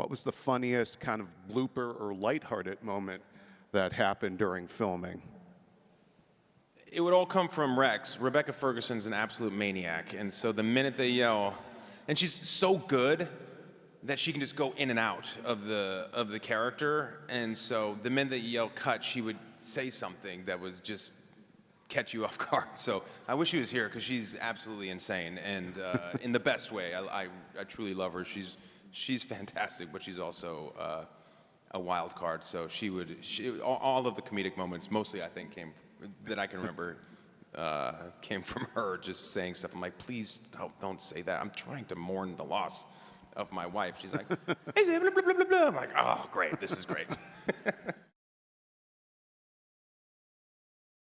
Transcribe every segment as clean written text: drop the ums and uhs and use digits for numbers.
what was the funniest kind of blooper or lighthearted moment that happened during filming? It would all come from Rex. Rebecca Ferguson's an absolute maniac, and so the minute they yell, and she's so good that she can just go in and out of the character, and so the minute they yell cut, she would say something that was just catch you off guard. So I wish she was here because she's absolutely insane, and in the best way. I truly love her. She's fantastic, but she's also a wild card. So all of the comedic moments, mostly I think that I can remember, came from her just saying stuff. I'm like, please don't say that. I'm trying to mourn the loss of my wife. She's like, blah, blah, blah, blah, blah. I'm like, oh, great, this is great.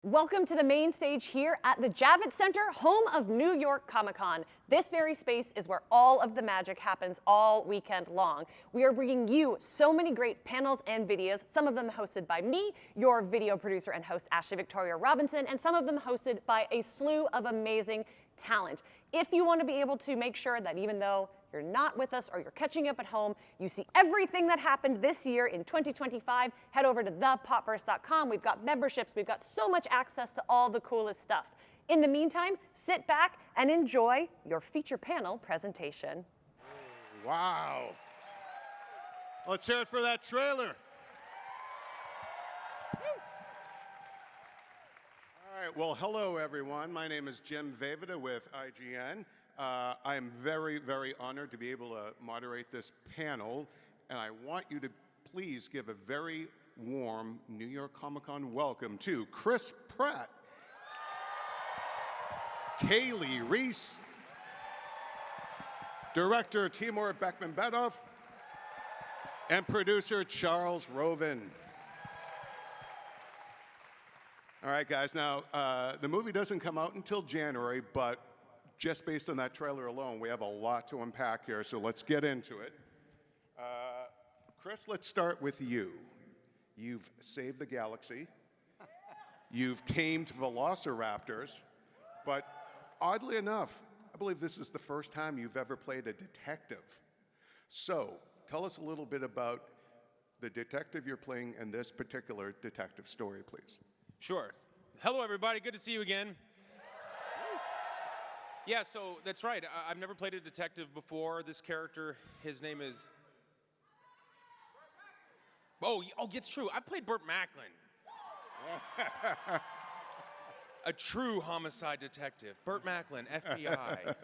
Welcome to the main stage here at the Javits Center, home of New York Comic Con. This very space is where all of the magic happens all weekend long. We are bringing you so many great panels and videos, some of them hosted by me, your video producer and host Ashley Victoria Robinson, and some of them hosted by a slew of amazing talent. If you want to be able to make sure that even though you're not with us or you're catching up at home, you see everything that happened this year in 2025, head over to thepopverse.com. We've got memberships, we've got so much access to all the coolest stuff. In the meantime, sit back and enjoy your feature panel presentation. Wow. Let's hear it for that trailer. All right, well, hello, everyone. My name is Jim Vejvoda with IGN. I am very, very honored to be able to moderate this panel, and I want you to please give a very warm New York Comic Con welcome to Chris Pratt, Kaylee Reese, director Timur Bekmambetov, and producer Charles Roven. All right, guys, now, the movie doesn't come out until January, but just based on that trailer alone, we have a lot to unpack here, so let's get into it. Chris, let's start with you. You've saved the galaxy. You've tamed velociraptors, but oddly enough, I believe this is the first time you've ever played a detective. So tell us a little bit about the detective you're playing in this particular detective story, please. Sure. Hello, everybody. Good to see you again. Yeah, so that's right. I've never played a detective before. This character, his name is... Oh, it's true. I played Burt Macklin. A true homicide detective. Burt Macklin, FBI.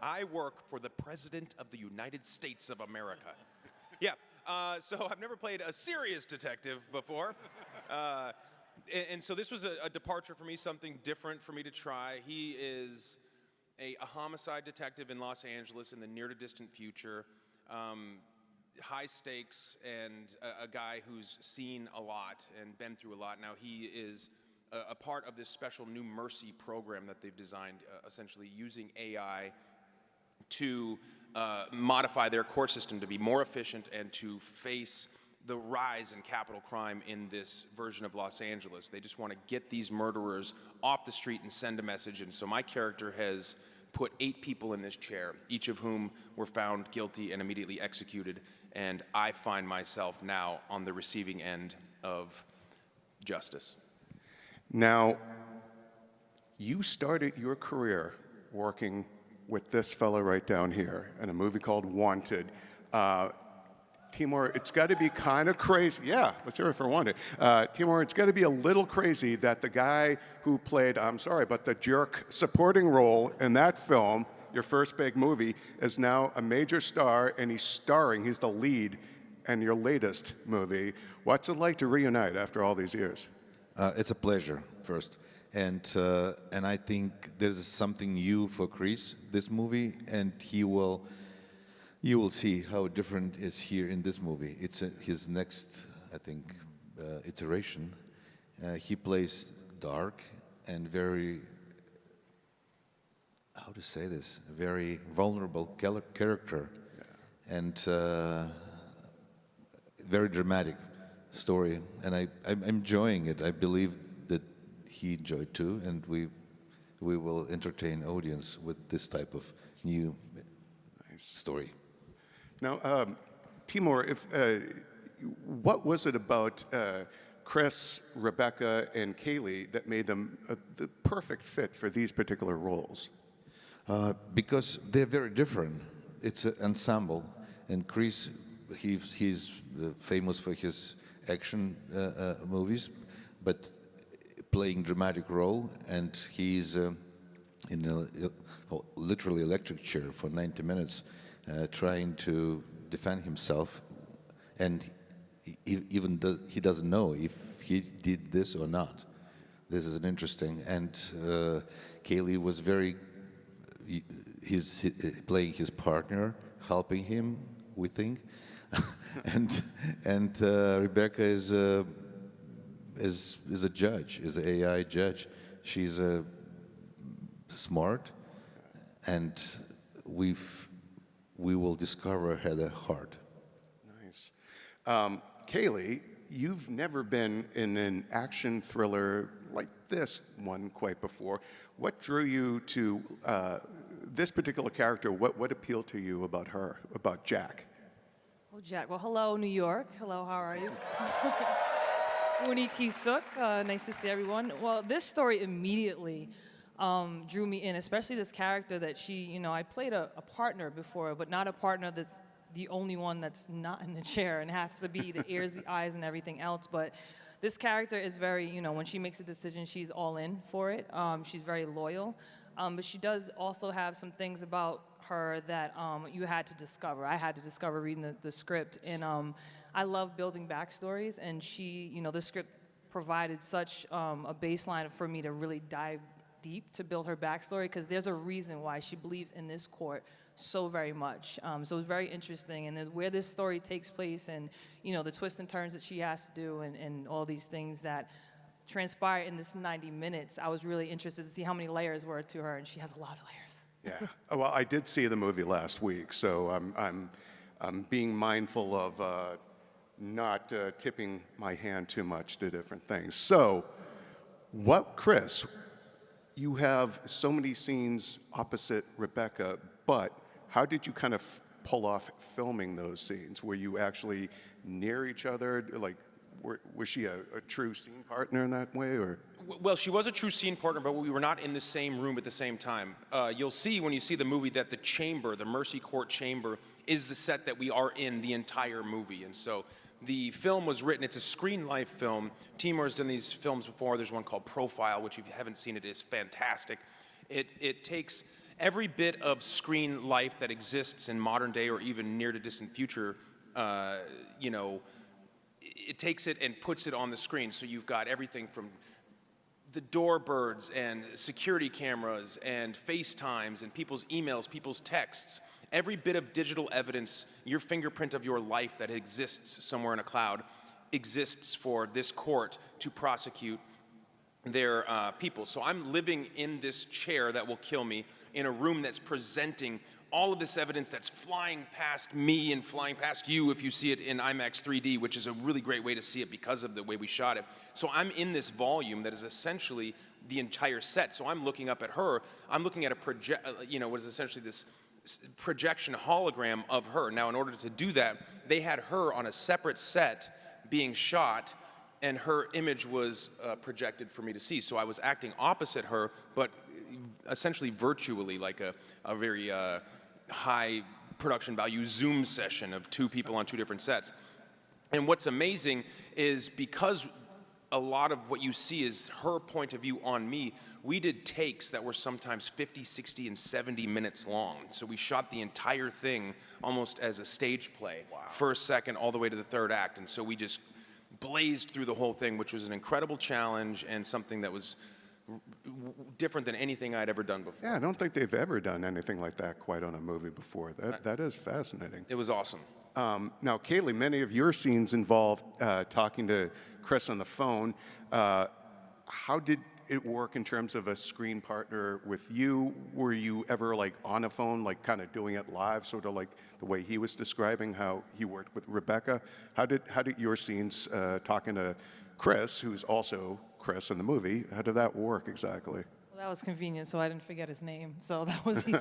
I work for the President of the United States of America. Yeah, so I've never played a serious detective before. And so this was a departure for me, something different for me to try. He is a homicide detective in Los Angeles in the near to distant future. High stakes, and a guy who's seen a lot and been through a lot. Now he is a part of this special New Mercy program that they've designed, essentially using AI to modify their court system to be more efficient and to face the rise in capital crime in this version of Los Angeles. They just want to get these murderers off the street and send a message. And so my character has put 8 people in this chair, each of whom were found guilty and immediately executed. And I find myself now on the receiving end of justice. Now, you started your career working with this fellow right down here in a movie called Wanted. Timur, it's got to be kind of crazy. Yeah, let's hear it for Wanted. Timur, it's got to be a little crazy that the guy who played, I'm sorry, but the jerk supporting role in that film, your first big movie, is now a major star, and he's the lead in your latest movie. What's it like to reunite after all these years? It's a pleasure, first. And I think there's something new for Chris, this movie, and you will see how different it is here in this movie. It's his next, I think, iteration. He plays dark and very, how to say this, a very vulnerable character. Yeah. And very dramatic story. And I'm enjoying it. I believe that he enjoyed too, and we will entertain audience with this type of new story. Now, Timur, what was it about Chris, Rebecca, and Kaylee that made them the perfect fit for these particular roles? Because they're very different. It's an ensemble, and Chris, he's famous for his action movies, but playing dramatic role, and he's in a literally electric chair for 90 minutes, trying to defend himself, and he doesn't know if he did this or not. This is an interesting, and Kaylee was very, he's playing his partner, helping him, we think, and Rebecca is a judge, is an AI judge. She's smart, and we will discover her heart. Nice. Kaylee, you've never been in an action thriller like this one quite before. What drew you to this particular character? What appealed to you about her, about Jack? Oh, Jack. Well, hello, New York. Hello, how are you? Uni Kisuk. Nice to see everyone. Well, this story immediately drew me in, especially this character that I played a partner before, but not a partner that's the only one that's not in the chair and has to be the ears, the eyes, and everything else. But this character is very, when she makes a decision, she's all in for it. She's very loyal. But she does also have some things about her that you had to discover. I had to discover reading the script. And I love building backstories. And the script provided such a baseline for me to really dive deep to build her backstory, because there's a reason why she believes in this court so very much. So it's very interesting, and then where this story takes place, and the twists and turns that she has to do, and all these things that transpire in this 90 minutes. I was really interested to see how many layers were to her, and she has a lot of layers. Yeah. Well, I did see the movie last week, so I'm being mindful of not tipping my hand too much to different things. So, Chris? You have so many scenes opposite Rebecca, but how did you kind of pull off filming those scenes? Were you actually near each other? Like, was she a true scene partner in that way, or? Well, she was a true scene partner, but we were not in the same room at the same time. You'll see when you see the movie that the chamber, the Mercy Court chamber, is the set that we are in the entire movie. And so the film was written, it's a screen life film. Timur's done these films before. There's one called Profile, which if you haven't seen it, is fantastic. It takes every bit of screen life that exists in modern day or even near to distant future, it takes it and puts it on the screen. So you've got everything from the doorbirds and security cameras and FaceTimes and people's emails, people's texts. Every bit of digital evidence, your fingerprint of your life that exists somewhere in a cloud, exists for this court to prosecute their people. So I'm living in this chair that will kill me, in a room that's presenting all of this evidence that's flying past me and flying past you if you see it in IMAX 3D, which is a really great way to see it because of the way we shot it. So I'm in this volume that is essentially the entire set. So I'm looking up at her. I'm looking at what is essentially this projection hologram of her. Now, in order to do that, they had her on a separate set being shot, and her image was projected for me to see. So I was acting opposite her, but essentially virtually, like a very high production value Zoom session of two people on two different sets. And what's amazing is because a lot of what you see is her point of view on me, we did takes that were sometimes 50, 60, and 70 minutes long. So we shot the entire thing almost as a stage play, first, second, all the way to the third act. And so we just blazed through the whole thing, which was an incredible challenge and something that was different than anything I'd ever done before. Yeah, I don't think they've ever done anything like that quite on a movie before. That is fascinating. It was awesome. Now, Kaylee, many of your scenes involved talking to Chris on the phone. How did it work in terms of a screen partner with you? Were you ever like on a phone, like kind of doing it live, sort of like the way he was describing how he worked with Rebecca? How did your scenes talking to Chris, who's also Chris in the movie, how did that work exactly? Well, that was convenient, so I didn't forget his name. So that was easy.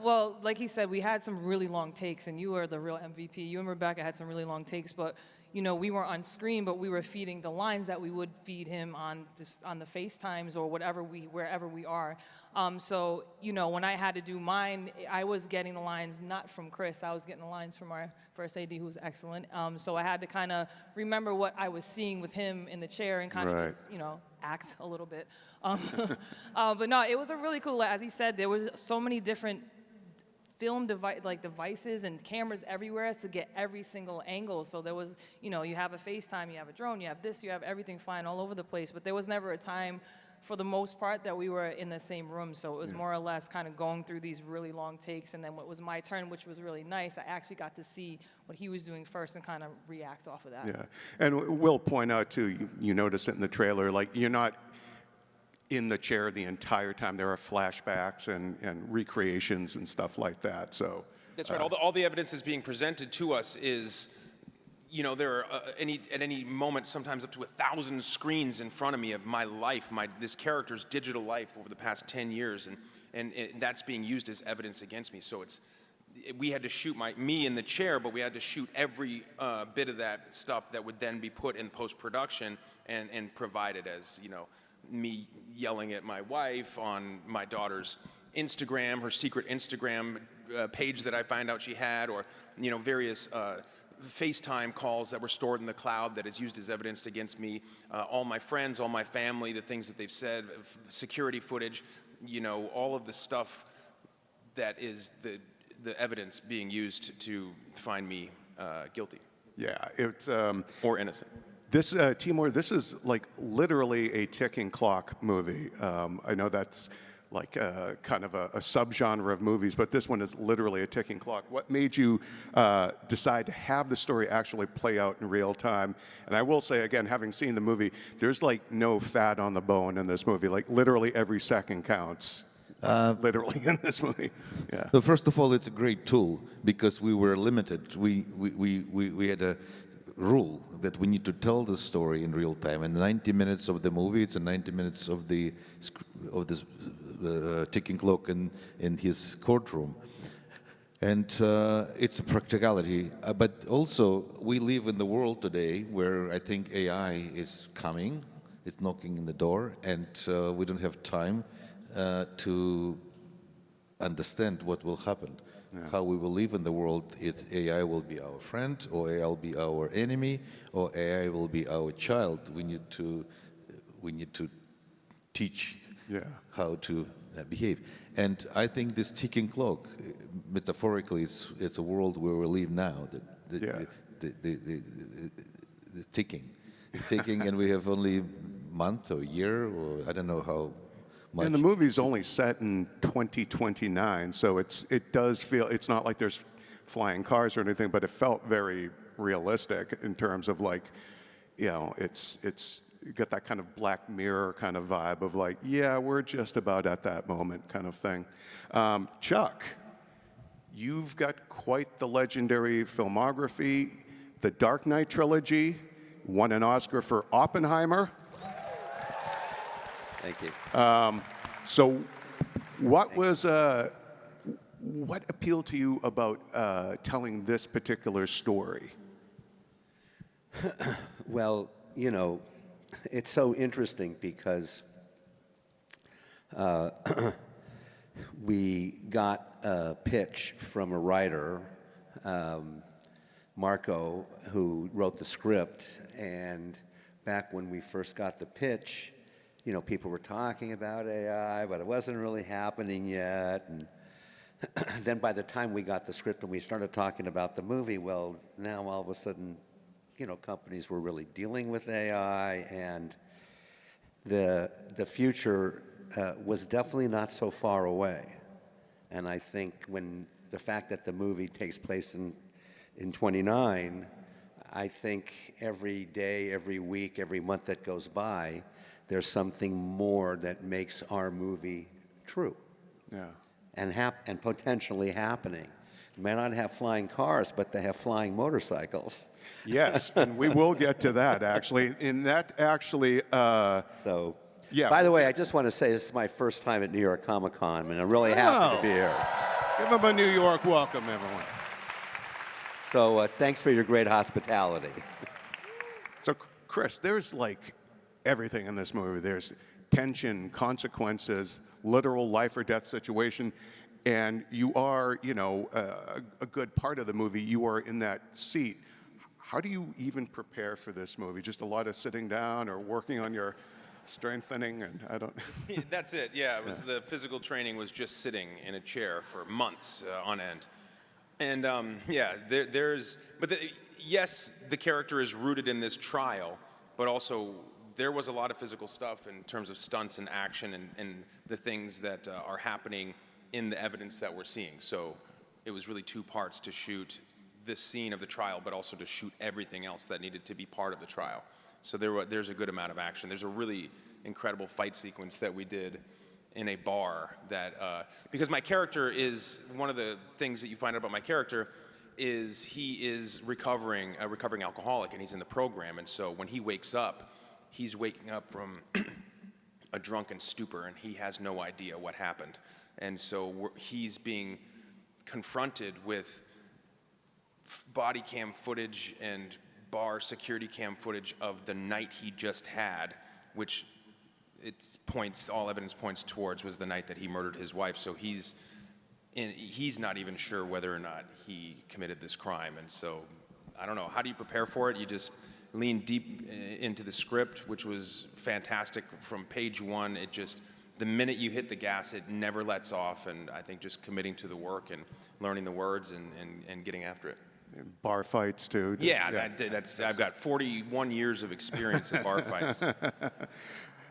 Well, like he said, we had some really long takes, and you were the real MVP. You and Rebecca had some really long takes, but you know, we weren't on screen, but we were feeding the lines that we would feed him on just on the FaceTimes or wherever we are. So, you know, when I had to do mine, I was getting the lines not from Chris, I was getting the lines from our first AD, who was excellent. So I had to kind of remember what I was seeing with him in the chair and kind of just, you know, act a little bit. But no, it was a really cool, as he said, there was so many different film devices and cameras everywhere to get every single angle. So there was, you know, you have a FaceTime, you have a drone, you have this, you have everything flying all over the place. But there was never a time, for the most part, that we were in the same room. So it was more or less kind of going through these really long takes. And then what was my turn, which was really nice, I actually got to see what he was doing first and kind of react off of that. Yeah, and we'll point out too, you notice it in the trailer, like you're not in the chair the entire time. There are flashbacks and recreations and stuff like that. So That's right. All the evidence that's being presented to us is, you know, there are at any moment sometimes up to 1,000 screens in front of me of my life, this character's digital life over the past 10 years, and that's being used as evidence against me. So we had to shoot me in the chair, but we had to shoot every bit of that stuff that would then be put in post-production and provided as, you know, me yelling at my wife on my daughter's Instagram, her secret Instagram page that I find out she had, or, you know, various FaceTime calls that were stored in the cloud that is used as evidence against me, all my friends, all my family, the things that they've said, security footage, you know, all of the stuff that is the evidence being used to find me guilty. yeah, it's Or innocent. this Timur. This is like literally a ticking clock movie. I know that's like kind of a subgenre of movies, but this one is literally a ticking clock. What made you decide to have the story actually play out in real time? And I will say again, having seen the movie, there's like no fat on the bone in this movie. Like literally every second counts. Literally in this movie. Yeah. So first of all, it's a great tool because we were limited. We had a rule that we need to tell the story in real time. And 90 minutes of the movie, it's 90 minutes of the ticking clock in his courtroom. And it's a practicality. But also, we live in the world today where I think AI is coming. It's knocking in the door, and we don't have time to understand what will happen. How we will live in the world, if AI will be our friend, or AI will be our enemy, or AI will be our child. We need to teach how to behave. And I think this ticking clock, metaphorically, it's a world where we live now. The ticking, and we have only month or year, or I don't know how much. And the movie's only set in 2029, so it does feel, it's not like there's flying cars or anything, but it felt very realistic in terms of like, you know, it's you get that kind of Black Mirror kind of vibe of like, yeah, we're just about at that moment kind of thing. Chuck, you've got quite the legendary filmography. The Dark Knight trilogy won an Oscar for Oppenheimer. Thank you. So what was, what appealed to you about telling this particular story? Well, you know, it's so interesting because we got a pitch from a writer, Marco, who wrote the script, and back when we first got the pitch, you know, people were talking about AI, but it wasn't really happening yet. And then by the time we got the script and we started talking about the movie, well, now all of a sudden, you know, companies were really dealing with AI, and the future was definitely not so far away. And I think when the fact that the movie takes place in 29, I think every day, every week, every month that goes by, there's something more that makes our movie true. Yeah. And potentially happening. They may not have flying cars, but they have flying motorcycles. Yes, and we will get to that actually. In that actually, So Yeah. By the way, I just want to say this is my first time at New York Comic Con, and I'm really happy to be here. Give them a New York welcome, everyone. So thanks for your great hospitality. So, Chris, there's like everything in this movie. There's tension, consequences, literal life or death situation. And you are, you know, a good part of the movie. You are in that seat. How do you even prepare for this movie? Just a lot of sitting down or working on your strengthening, and I don't. That's it. Yeah, it was the physical training was just sitting in a chair for months on end, and yeah, yes, the character is rooted in this trial, but also there was a lot of physical stuff in terms of stunts and action and the things that are happening in the evidence that we're seeing. So it was really two parts to shoot this scene of the trial, but also to shoot everything else that needed to be part of the trial. So there's a good amount of action. There's a really incredible fight sequence that we did in a bar that, because my character is, one of the things that you find out about my character is he is a recovering alcoholic, and he's in the program. And so when he wakes up, he's waking up from a drunken stupor, and he has no idea what happened. And so he's being confronted with body cam footage and bar security cam footage of the night he just had, which all evidence points towards was the night that he murdered his wife. So he's not even sure whether or not he committed this crime. And so I don't know, how do you prepare for it? You just lean deep into the script, which was fantastic from page one. The minute you hit the gas, it never lets off. And I think just committing to the work and learning the words and getting after it. Bar fights too. Yeah. I've got 41 years of experience in bar fights.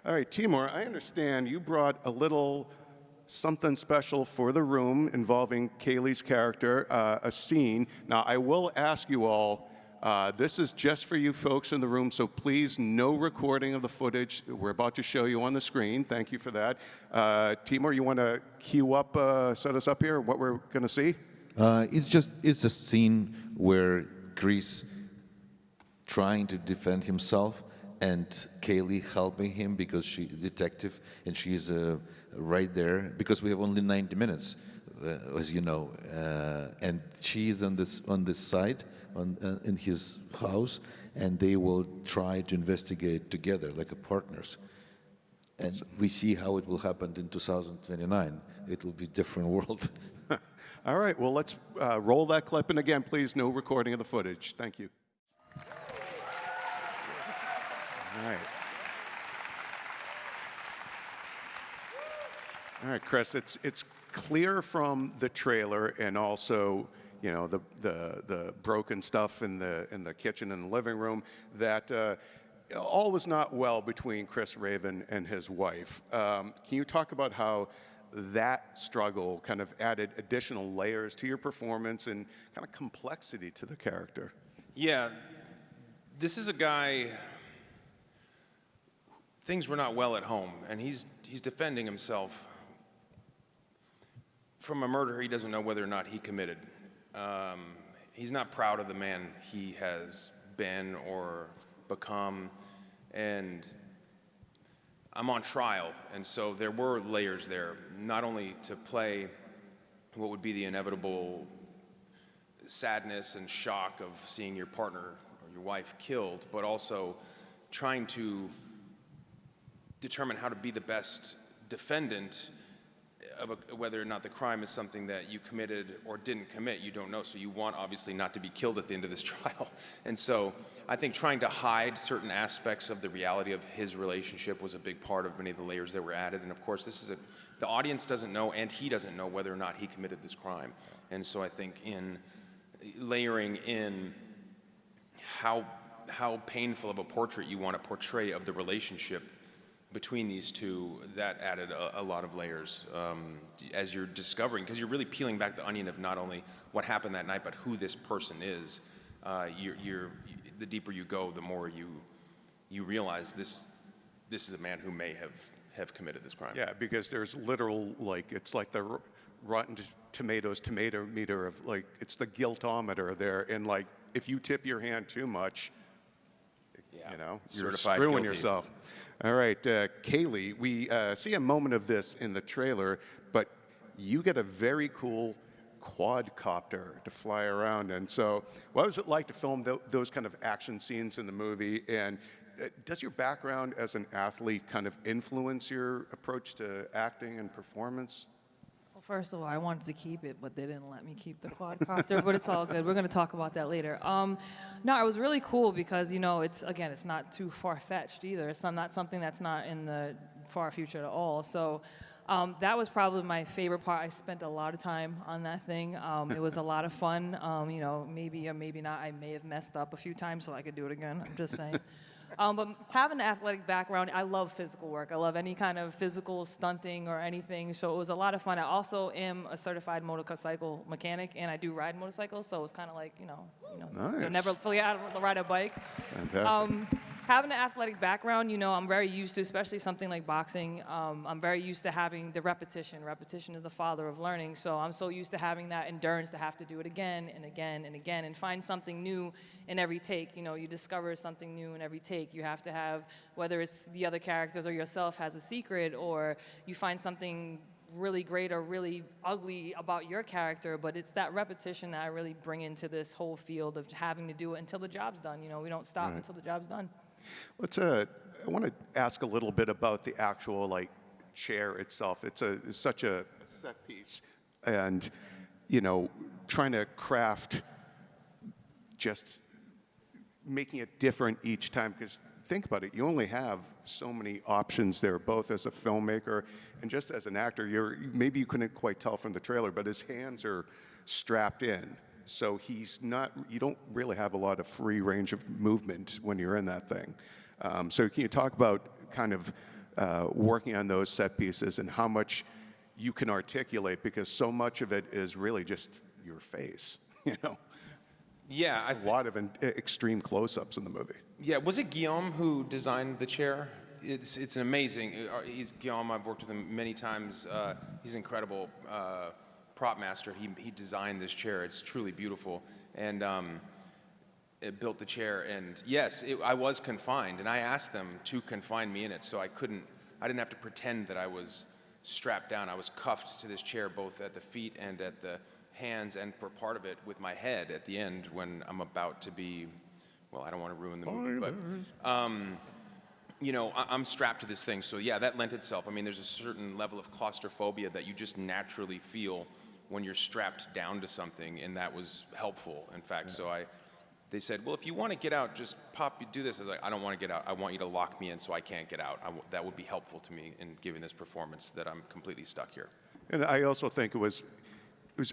All right, Timur, I understand you brought a little something special for the room involving Kaylee's character, a scene. Now, I will ask you all, this is just for you folks in the room, so please, no recording of the footage we're about to show you on the screen. Thank you for that. Timur, you want to cue up, set us up here, what we're going to see? It's a scene where Chris trying to defend himself and Kaylee helping him because she's a detective and she's right there because we have only 90 minutes, as you know, and she's on this side in his house, and they will try to investigate together like partners. And we see how it will happen in 2029. It will be a different world. All right, well, let's roll that clip. And again, please, no recording of the footage. Thank you. All right. All right, Chris, it's clear from the trailer and also, you know, the broken stuff in the kitchen and the living room that all was not well between Chris Raven and his wife. Can you talk about how that struggle kind of added additional layers to your performance and kind of complexity to the character? Yeah, this is a guy, things were not well at home, and he's defending himself from a murder he doesn't know whether or not he committed. He's not proud of the man he has been or become, and I'm on trial, and so there were layers there, not only to play what would be the inevitable sadness and shock of seeing your partner or your wife killed, but also trying to determine how to be the best defendant of whether or not the crime is something that you committed or didn't commit. You don't know, so you want obviously not to be killed at the end of this trial. And so I think trying to hide certain aspects of the reality of his relationship was a big part of many of the layers that were added. And of course, the audience doesn't know, and he doesn't know whether or not he committed this crime. And so I think in layering in how painful of a portrait you want to portray of the relationship between these two, that added a lot of layers as you're discovering, because you're really peeling back the onion of not only what happened that night, but who this person is. The deeper you go, the more you realize this is a man who may have committed this crime. Yeah, because there's literal, like, it's like the Rotten Tomatoes tomato meter of, like, it's the guiltometer there, and like, if you tip your hand too much, it Yeah. You know, you're Certified screwing guilty. yourself. All right, Kaylee, we see a moment of this in the trailer, but you get a very cool quadcopter to fly around. And so, what was it like to film those kind of action scenes in the movie? And does your background as an athlete kind of influence your approach to acting and performance? Well, first of all, I wanted to keep it, but they didn't let me keep the quadcopter, but it's all good. We're going to talk about that later. No, it was really cool because, you know, it's not too far-fetched either. It's not something that's not in the far future at all. So that was probably my favorite part. I spent a lot of time on that thing. It was a lot of fun. You know, maybe or maybe not. I may have messed up a few times so I could do it again. I'm just saying. But having an athletic background, I love physical work. I love any kind of physical stunting or anything. So it was a lot of fun. I also am a certified motorcycle mechanic, and I do ride motorcycles. So it's kind of like, you know, Nice. you'll never fully out of ride a bike. Fantastic. Having an athletic background, you know, I'm very used to, especially something like boxing. I'm very used to having the repetition. Repetition is the father of learning. So I'm so used to having that endurance to have to do it again and again and again and find something new in every take. You know, you discover something new in every take. You have to have, whether it's the other characters or yourself has a secret, or you find something really great or really ugly about your character, but it's that repetition that I really bring into this whole field of having to do it until the job's done. You know, we don't stop until the job's done. Let's. I want to ask a little bit about the actual chair itself. It's such a set piece, and you know, trying to craft just making it different each time. Because think about it, you only have so many options there, both as a filmmaker and just as an actor. Maybe you couldn't quite tell from the trailer, but his hands are strapped in. So he's not, you don't really have a lot of free range of movement when you're in that thing. So can you talk about kind of working on those set pieces and how much you can articulate, because so much of it is really just your face, you know? Yeah, A lot of extreme close-ups in the movie. Yeah, was it Guillaume who designed the chair? It's amazing. He's Guillaume. I've worked with him many times. He's an incredible prop master. He designed this chair. It's truly beautiful, and it built the chair. And yes, I was confined, and I asked them to confine me in it, so I didn't have to pretend that I was strapped down. I was cuffed to this chair, both at the feet and at the hands, and for part of it with my head at the end when I'm about to be, well, I don't want to ruin the movie, but you know, I'm strapped to this thing. So yeah, that lent itself. I mean, there's a certain level of claustrophobia that you just naturally feel when you're strapped down to something, and that was helpful. In fact, so they said, well, if you want to get out, just do this. I was like, I don't want to get out. I want you to lock me in so I can't get out. That would be helpful to me in giving this performance, that I'm completely stuck here. And I also think it was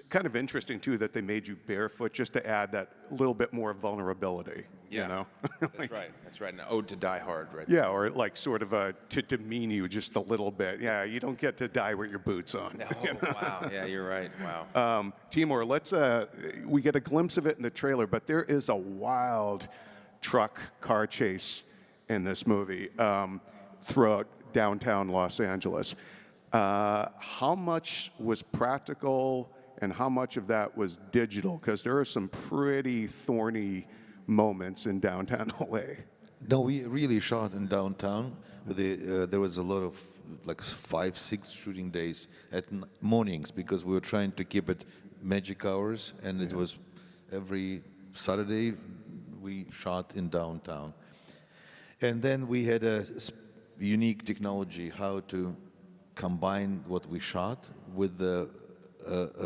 kind of interesting, too, that they made you barefoot just to add that little bit more vulnerability, Yeah, you know? that's right. That's right. An ode to Die Hard, right? Yeah, or like sort of to demean you just a little bit. Yeah, you don't get to die with your boots on. Oh, wow. Yeah, you're right. Wow. Timur, we get a glimpse of it in the trailer, but there is a wild truck car chase in this movie throughout downtown Los Angeles. How much was practical and how much of that was digital? Because there are some pretty thorny moments in downtown LA. No, we really shot in downtown. There was a lot of 5-6 shooting days at mornings, because we were trying to keep it magic hours, and it was every Saturday we shot in downtown. And then we had a unique technology how to combine what we shot with the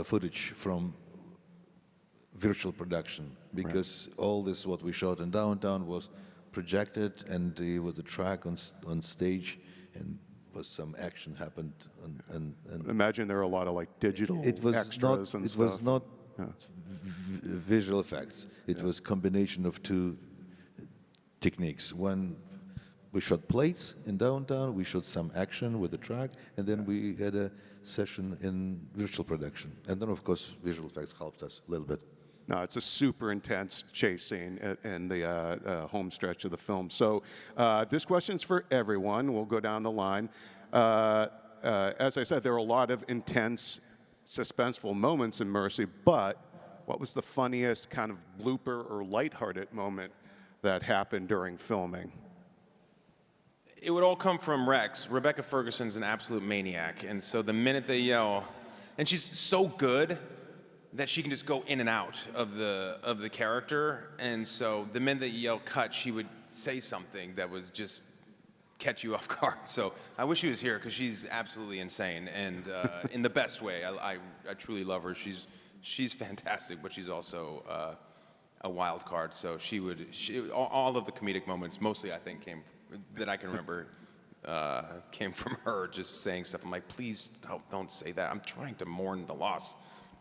footage from virtual production, because all this what we shot in downtown was projected, and there was a track on stage, and was some action happened. And Imagine there are a lot of digital extras and it stuff. was not visual effects. It was combination of two techniques. One, we shot plates in downtown, we shot some action with the track, and then we had a session in virtual production. And then, of course, visual effects helped us a little bit. No, it's a super intense chase scene in the home stretch of the film. So this question's for everyone. We'll go down the line. As I said, there are a lot of intense, suspenseful moments in Mercy, but what was the funniest kind of blooper or lighthearted moment that happened during filming? It would all come from Rex. Rebecca Ferguson's an absolute maniac, and so the minute they yell, and she's so good that she can just go in and out of the character, and so the minute they yell cut, she would say something that was just catch you off guard. So I wish she was here because she's absolutely insane, and in the best way. I truly love her. She's fantastic, but she's also a wild card. So all of the comedic moments, mostly I think that I can remember, came from her just saying stuff. I'm like, please don't say that. I'm trying to mourn the loss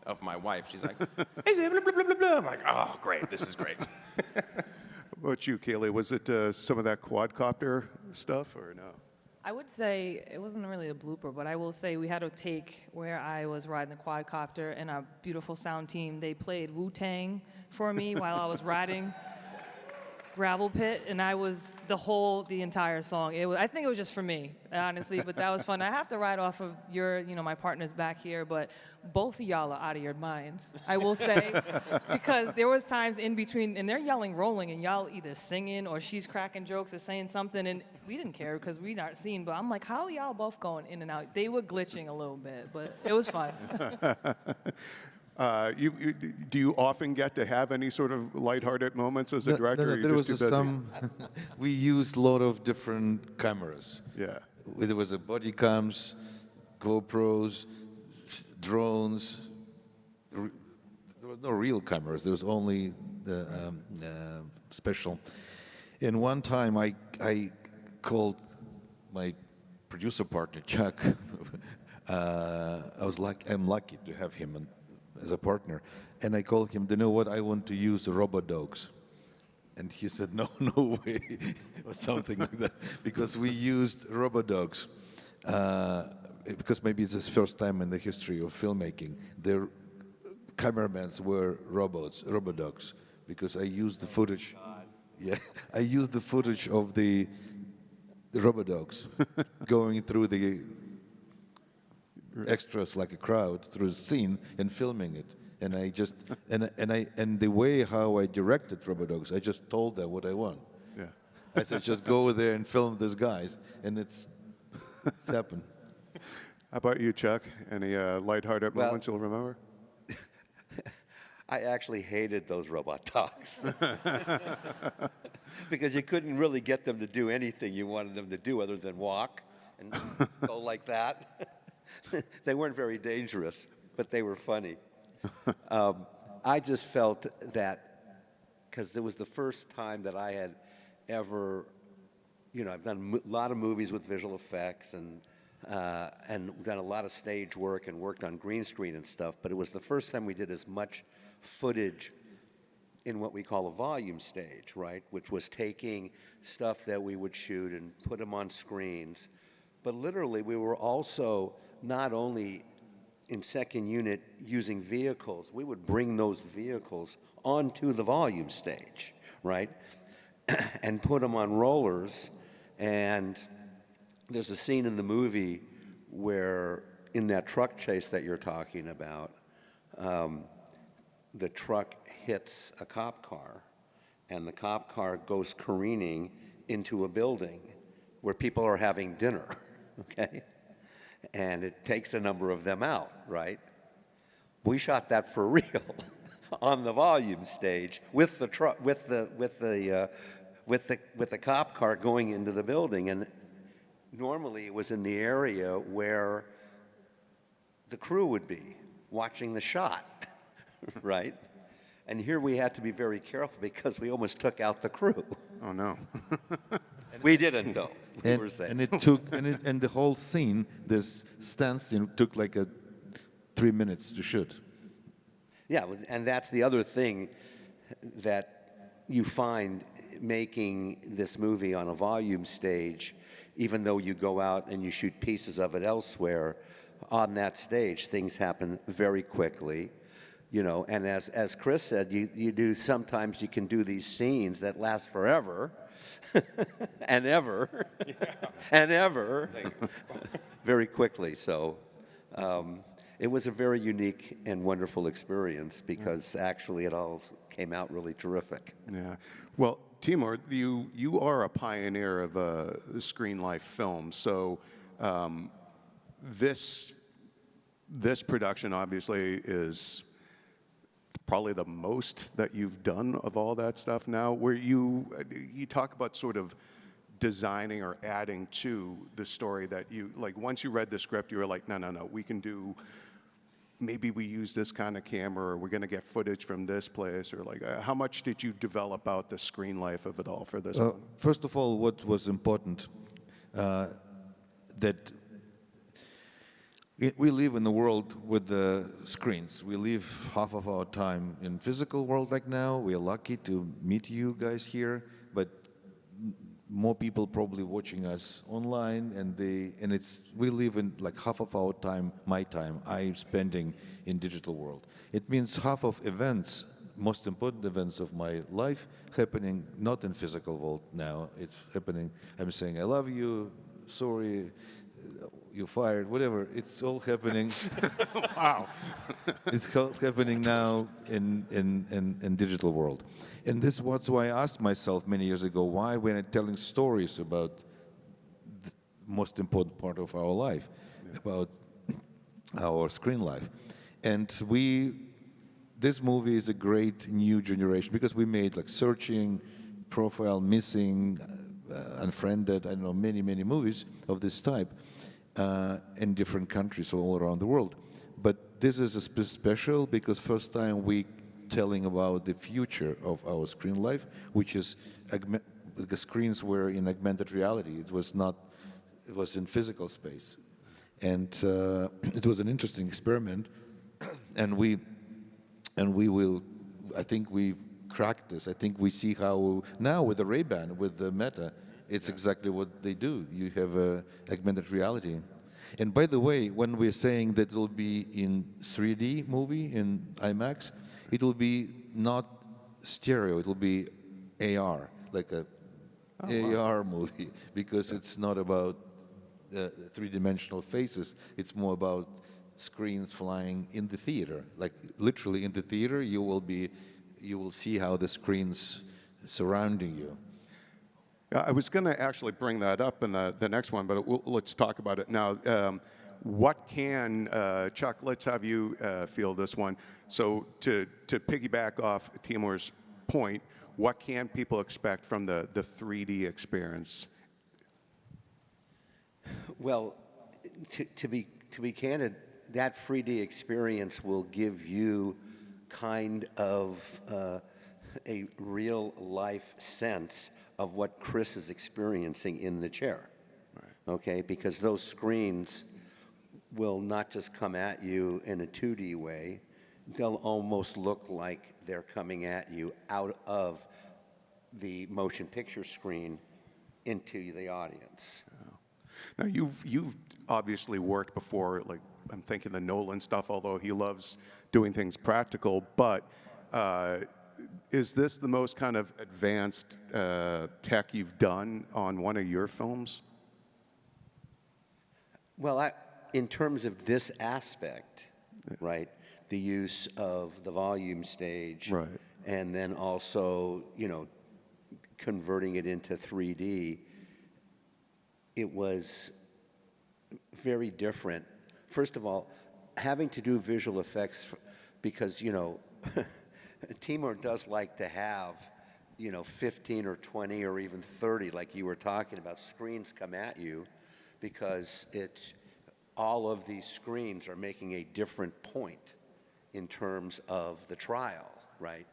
of my wife. She's like, blah, blah, blah, blah, blah. I'm like, oh, great, this is great. What about you, Kaylee? Was it some of that quadcopter stuff or no? I would say it wasn't really a blooper, but I will say we had a take where I was riding the quadcopter, and our beautiful sound team, they played Wu-Tang for me while I was riding Gravel Pit, and I was the entire song. I think it was just for me, honestly, but that was fun. I have to ride off of my partners back here, but both of y'all are out of your minds, I will say, because there was times in between, and they're yelling, rolling, and y'all either singing or she's cracking jokes or saying something, and we didn't care because we aren't seen, but I'm like, how are y'all both going in and out? They were glitching a little bit, but it was fun. Do you often get to have any sort of lighthearted moments as a director? No, or are you there was just too busy? we used a lot of different cameras. Yeah. There was a body cams, GoPros, drones. There was no real cameras. There was only the special. And one time I called my producer partner Chuck. I'm lucky to have him as a partner, and I called him. Do you know what? I want to use the RoboDogs. And he said, no way, or something like that, because we used RoboDogs. Because maybe it's his first time in the history of filmmaking. Their cameramans were RoboDogs, because I used the footage. Yeah, I used the footage of the RoboDogs going through the extras like a crowd through the scene and filming it. And I just and the way how I directed RoboDogs, I just told them what I want. Yeah. I said, just go there and film these guys, and it's happened. How about you, Chuck? Any lighthearted Well- moments you'll remember? I actually hated those robot dogs. Because you couldn't really get them to do anything you wanted them to do other than walk and go like that. They weren't very dangerous, but they were funny. I just felt that, because it was the first time that I had ever, I've done a lot of movies with visual effects and done a lot of stage work and worked on green screen and stuff, but it was the first time we did as much footage in what we call a volume stage, right? Which was taking stuff that we would shoot and put them on screens. But literally, we were also not only in second unit using vehicles, we would bring those vehicles onto the volume stage, right? And put them on rollers. And there's a scene in the movie where, in that truck chase that you're talking about, the truck hits a cop car, and the cop car goes careening into a building where people are having dinner, okay? And it takes a number of them out, right? We shot that for real on the volume stage with the truck, with the cop car going into the building, and normally it was in the area where the crew would be watching the shot, right? And here we had to be very careful because we almost took out the crew. Oh no. We didn't, though. We were safe. And it took and the whole scene, this stand scene, took like 3 minutes to shoot. Yeah, and that's the other thing that you find making this movie on a volume stage, even though you go out and you shoot pieces of it elsewhere, on that stage, things happen very quickly. And as Chris said, you do, sometimes you can do these scenes that last forever and ever and ever very quickly. So it was a very unique and wonderful experience because actually it all came out really terrific. Yeah. Well, Timur, you are a pioneer of screen life film. So this production obviously is probably the most that you've done of all that stuff now. Where you talk about sort of designing or adding to the story that you like. Once you read the script, you were like, no, we can do. Maybe we use this kind of camera, or we're going to get footage from this place, or like, how much did you develop out the screen life of it all for this one? First of all, what was important that we live in the world with the screens. We live half of our time in physical world like now. We are lucky to meet you guys here, but more people probably watching us online, and we live in like half of our time, my time, I'm spending in digital world. It means half of events, most important events of my life, happening not in physical world now. It's happening. I'm saying I love you, sorry, you fired, whatever. It's all happening. Wow. It's happening now in digital world. And this was why I asked myself many years ago, why we're not telling stories about the most important part of our life, about our screen life. And this movie is a great new generation, because we made like Searching, Profile, Missing, Unfriended, I don't know, many movies of this type in different countries all around the world. But this is a special because first time we telling about the future of our screen life, which is the screens were in augmented reality. It was in physical space. And it was an interesting experiment. And we will, I think we cracked this. I think we see how now with the Ray-Ban, with the Meta, it's exactly what they do. You have augmented reality. And by the way, when we're saying that it will be in 3D movie, in IMAX, it will be not stereo, it will be AR, like a AR movie, because it's not about three-dimensional faces, it's more about screens flying in the theater. Like literally in the theater, you will see how the screens surrounding you. Yeah, I was going to actually bring that up in the next one, but let's talk about it now. What can, Chuck, let's have you field this one. So to piggyback off Timur's point, what can people expect from the 3D experience? Well, to be candid, that 3D experience will give you kind of a real life sense of what Chris is experiencing in the chair, okay? Because those screens will not just come at you in a 2D way, they'll almost look like they're coming at you out of the motion picture screen into the audience. Now, you've obviously worked before, like I'm thinking the Nolan stuff, although he loves doing things practical, but is this the most kind of advanced tech you've done on one of your films? Well, in terms of this aspect, right, the use of the volume stage, right, and then also, converting it into 3D, it was very different. First of all, having to do visual effects, because, Timur does like to have, 15 or 20 or even 30, like you were talking about, screens come at you, because all of these screens are making a different point in terms of the trial, right?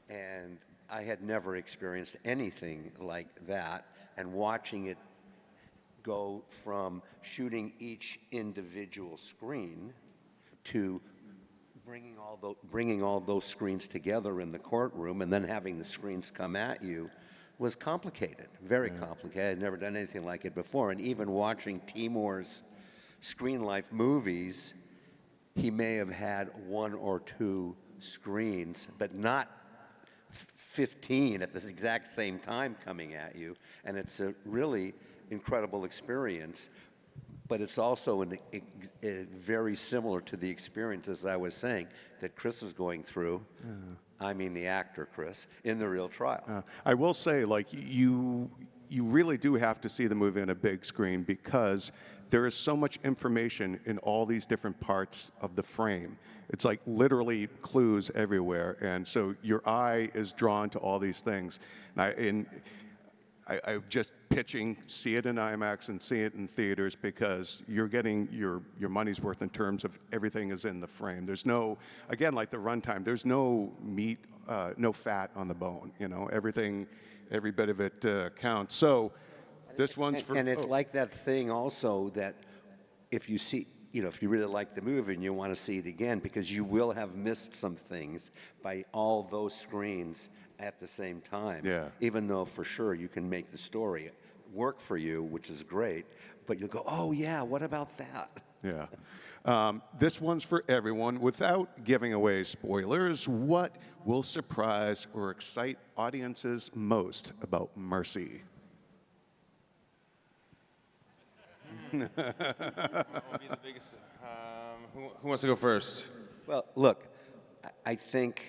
And I had never experienced anything like that, and watching it go from shooting each individual screen to bringing all those screens together in the courtroom and then having the screens come at you was complicated, very complicated. I'd never done anything like it before. And even watching Timur's Screen Life movies, he may have had 1 or 2 screens, but not 15 at the exact same time coming at you. And it's a really incredible experience. But it's also very similar to the experience, as I was saying, that Chris was going through I mean the actor, Chris, in the real trial. I will say, like, you really do have to see the movie on a big screen because there is so much information in all these different parts of the frame. It's like literally clues everywhere, and so your eye is drawn to all these things. And I'm just pitching, see it in IMAX and see it in theaters because you're getting your money's worth in terms of everything is in the frame. There's no, again, like the runtime, there's no meat, no fat on the bone, you know, everything, every bit of it counts. So this one's for... And it's like that thing also that if you see, you know, if you really like the movie and you want to see it again, because you will have missed some things by all those screens at the same time. Yeah. Even though for sure you can make the story work for you, which is great, but you'll go, oh yeah, what about that? Yeah. This one's for everyone. Without giving away spoilers, what will surprise or excite audiences most about Mercy? What would be the biggest? Who wants to go first? Well, look, I think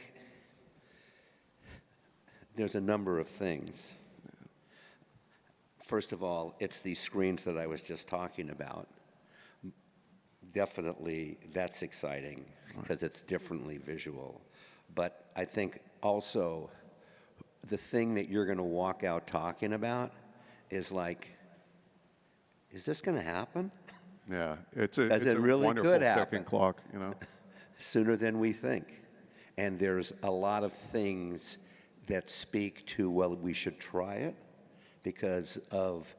there's a number of things. First of all, it's these screens that I was just talking about. Definitely, that's exciting because it's differently visual. But I think also the thing that you're going to walk out talking about is like, is this going to happen? Yeah, it's a really wonderful could ticking happen. clock, you know. Sooner than we think. And there's a lot of things that speak to, well, we should try it because of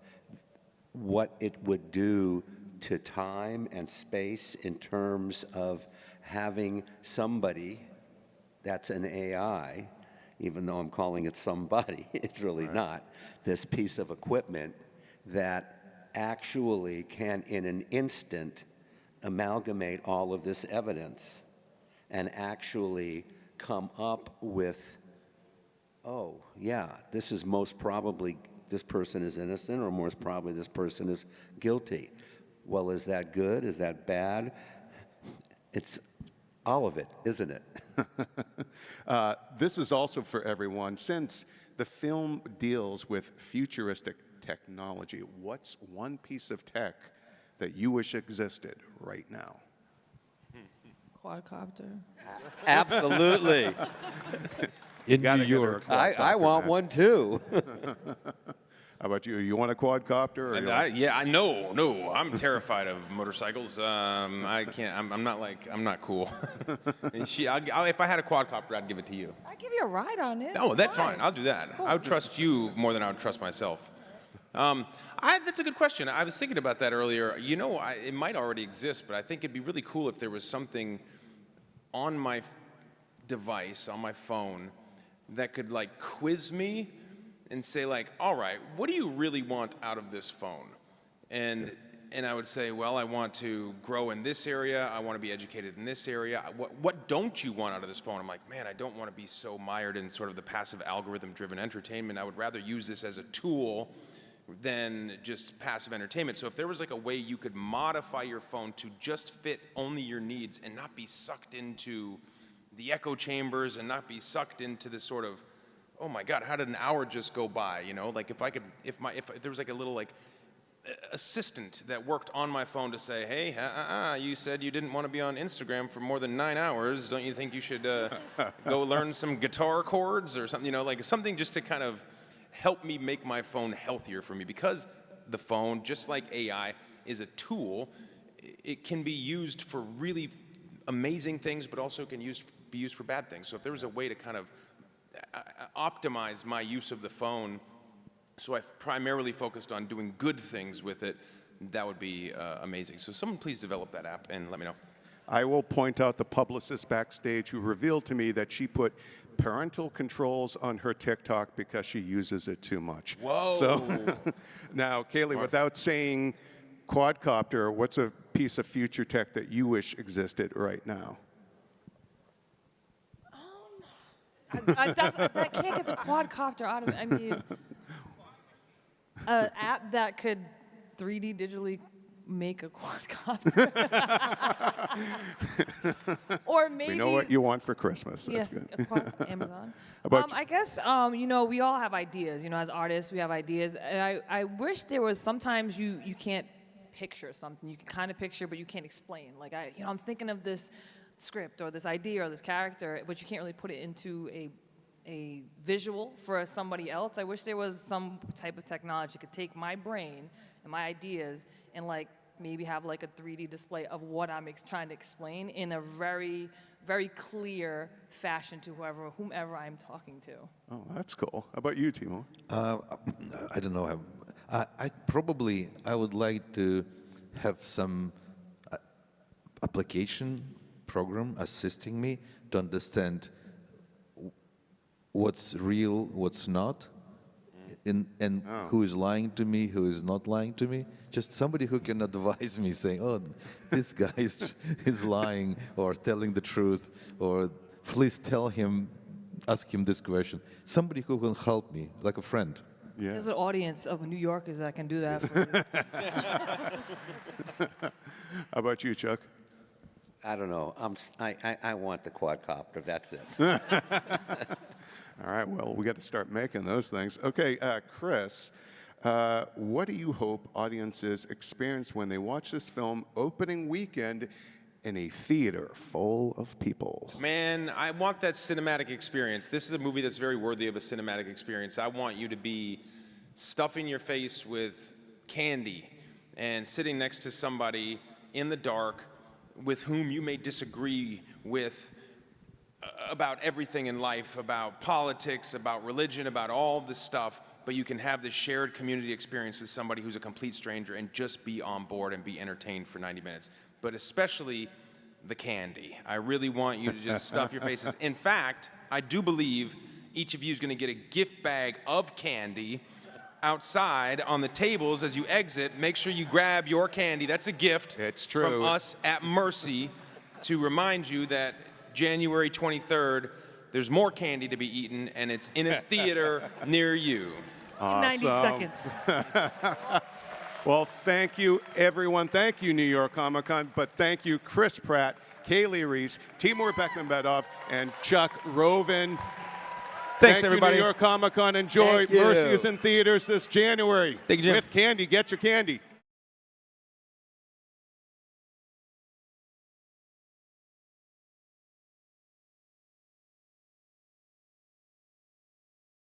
what it would do to time and space in terms of having somebody that's an AI, even though I'm calling it somebody, it's really not, this piece of equipment that actually can, in an instant, amalgamate all of this evidence and actually come up with, oh, yeah, this is most probably, this person is innocent, or most probably this person is guilty. Well, is that good? Is that bad? It's all of it, isn't it? This is also for everyone. Since the film deals with futuristic technology, what's one piece of tech that you wish existed right now? Quadcopter. Absolutely. In Gotta New get her a York. I quadcopter, want man. one too. How about you? You want a quadcopter? Or you want- No, I'm terrified of motorcycles. I can't. I'm not cool. If I had a quadcopter, I'd give it to you. I'd give you a ride on it. Oh, It's that's fine. I'll do that. It's cool. I would trust you more than I would trust myself. That's a good question. I was thinking about that earlier. You know, it might already exist, but I think it'd be really cool if there was something on my device, on my phone, that could like quiz me and say like, all right, what do you really want out of this phone? And I would say, well, I want to grow in this area. I want to be educated in this area. What don't you want out of this phone? I'm like, man, I don't want to be so mired in sort of the passive algorithm-driven entertainment. I would rather use this as a tool than just passive entertainment. So if there was like a way you could modify your phone to just fit only your needs and not be sucked into the echo chambers and not be sucked into this sort of, oh my God, how did an hour just go by? You know, like if there was like a little like assistant that worked on my phone to say, hey, you said you didn't want to be on Instagram for more than 9 hours. Don't you think you should go learn some guitar chords or something? You know, like something just to kind of help me make my phone healthier for me, because the phone, just like AI, is a tool. It can be used for really amazing things, but also can be used for bad things. So if there was a way to kind of optimize my use of the phone, so I've primarily focused on doing good things with it, that would be amazing. So someone please develop that app and let me know. I will point out the publicist backstage who revealed to me that she put parental controls on her TikTok because she uses it too much. Whoa. So now, Kaylee, without saying quadcopter, what's a piece of future tech that you wish existed right now? That can't get the quadcopter out of it. I mean, an app that could 3D digitally make a quadcopter. Or maybe. We know what you want for Christmas. That's Yes, good. Amazon. about I guess, we all have ideas. As artists, we have ideas. And I wish there was sometimes you can't picture something. You can kind of picture, but you can't explain. Like, I'm thinking of this script or this idea or this character, but you can't really put it into a visual for somebody else. I wish there was some type of technology that could take my brain and my ideas and maybe have a 3D display of what I'm trying to explain in a very, very clear fashion to whomever I'm talking to. Oh, that's cool. How about you, Timo? I don't know. I would like to have some application program assisting me to understand what's real, what's not, and who is lying to me, who is not lying to me. Just somebody who can advise me, saying, "Oh, this guy is lying or telling the truth," or "Please ask him this question." Somebody who will help me, like a friend. Yeah. There's an audience of New Yorkers that can do that for you. How about you, Chuck? I don't know. I want the quadcopter. That's it. All right, well, we got to start making those things. Okay, Chris, what do you hope audiences experience when they watch this film opening weekend in a theater full of people? Man, I want that cinematic experience. This is a movie that's very worthy of a cinematic experience. I want you to be stuffing your face with candy and sitting next to somebody in the dark with whom you may disagree with about everything in life, about politics, about religion, about all this stuff, but you can have this shared community experience with somebody who's a complete stranger and just be on board and be entertained for 90 minutes. But especially the candy. I really want you to just stuff your faces. In fact, I do believe each of you is going to get a gift bag of candy outside on the tables as you exit. Make sure you grab your candy. That's a gift It's true. from us at Mercy to remind you that January 23rd, there's more candy to be eaten, and it's in a theater near you. 90 seconds. Well, thank you, everyone. Thank you, New York Comic Con. But thank you, Chris Pratt, Kaylee Reese, Timur Bekmambetov, and Chuck Rovin. Thanks, Thank everybody. you, New York Comic Con. Enjoy. Thank you. Mercy is in theaters this January. Thank you, Jim. With candy. Get your candy.